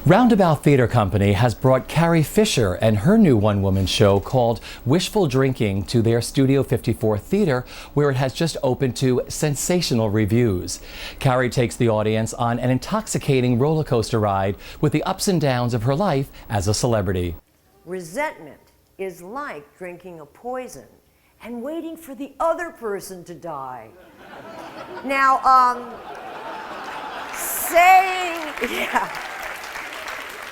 Roundabout Theater Company has brought Carrie Fisher and her new one-woman show called Wishful Drinking to their Studio 54 theater, where it has just opened to sensational reviews. Carrie takes the audience on an intoxicating roller coaster ride with the ups and downs of her life as a celebrity. Resentment is like drinking a poison and waiting for the other person to die. Now,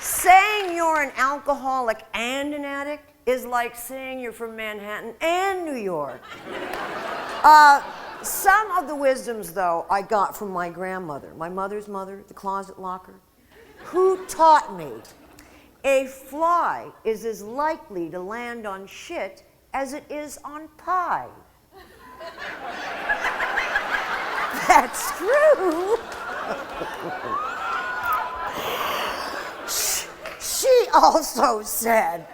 saying you're an alcoholic and an addict is like saying you're from Manhattan and New York. Some of the wisdoms, though, I got from my grandmother, my mother's mother, the closet locker, who taught me a fly is as likely to land on shit as it is on pie. That's true. She also said,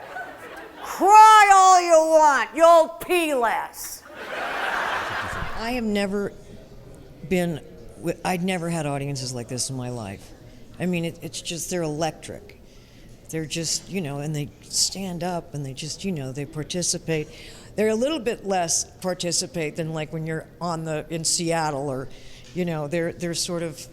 cry all you want, you'll pee less. I have never I'd never had audiences like this in my life. I mean, it's just, they're electric. They're just, and they stand up and they just, they participate. They're a little bit less participate than like when you're in Seattle or, they're sort of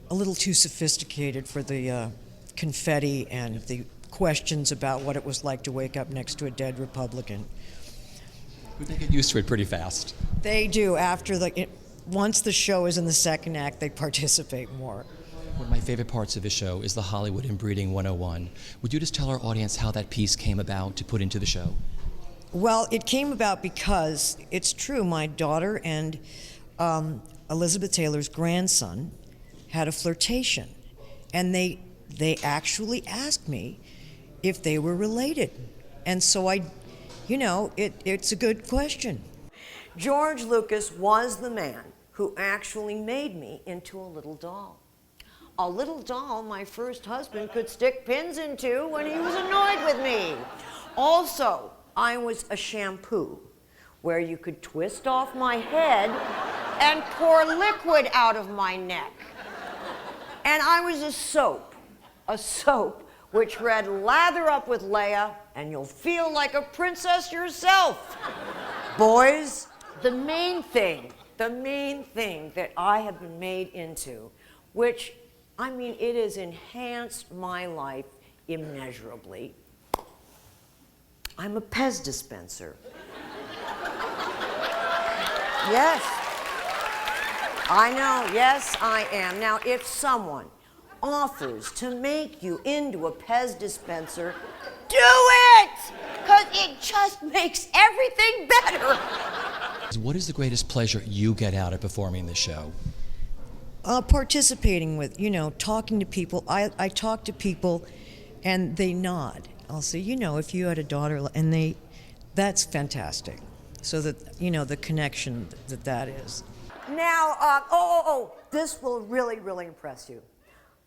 a little too sophisticated for the confetti and the questions about what it was like to wake up next to a dead Republican. But they get used to it pretty fast. They do. Once the show is in the second act, they participate more. One of my favorite parts of the show is the Hollywood Inbreeding 101. Would you just tell our audience how that piece came about to put into the show? Well, it came about because it's true. My daughter and Elizabeth Taylor's grandson had a flirtation, and they actually asked me if they were related, and so it's a good question. George Lucas was the man who actually made me into a little doll. A little doll my first husband could stick pins into when he was annoyed with me. Also, I was a shampoo where you could twist off my head and pour liquid out of my neck. And I was a soap which read, lather up with Leia and you'll feel like a princess yourself. Boys, the main thing that I have been made into, which, it has enhanced my life immeasurably. I'm a Pez dispenser. Yes. I know, yes, I am. Now, if someone offers to make you into a Pez dispenser, do it! Because it just makes everything better. What is the greatest pleasure you get out of performing this show? Participating with, talking to people. I talk to people and they nod. I'll say, if you had a daughter, and that's fantastic. So that, the connection that is. Now, this will really, really impress you.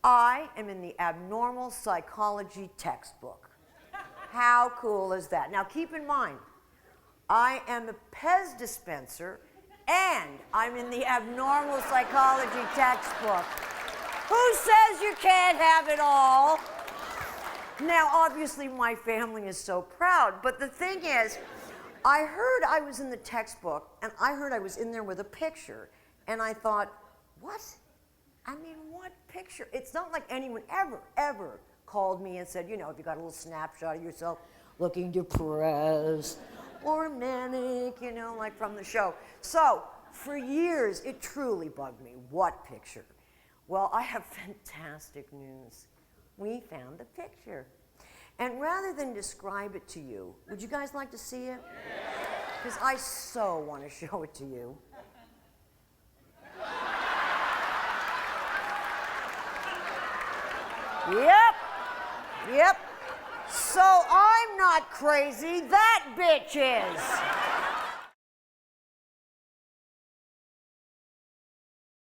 I am in the abnormal psychology textbook. How cool is that? Now, keep in mind, I am a Pez dispenser and I'm in the abnormal psychology textbook. Who says you can't have it all? Now, obviously, my family is so proud, but the thing is, I heard I was in the textbook, and I heard I was in there with a picture, and I thought, what? What picture? It's not like anyone ever called me and said, if you got a little snapshot of yourself looking depressed or manic, like from the show. So, for years, it truly bugged me. What picture? Well, I have fantastic news. We found the picture. And rather than describe it to you, would you guys like to see it? Because I so want to show it to you. Yep. So I'm not crazy, that bitch is.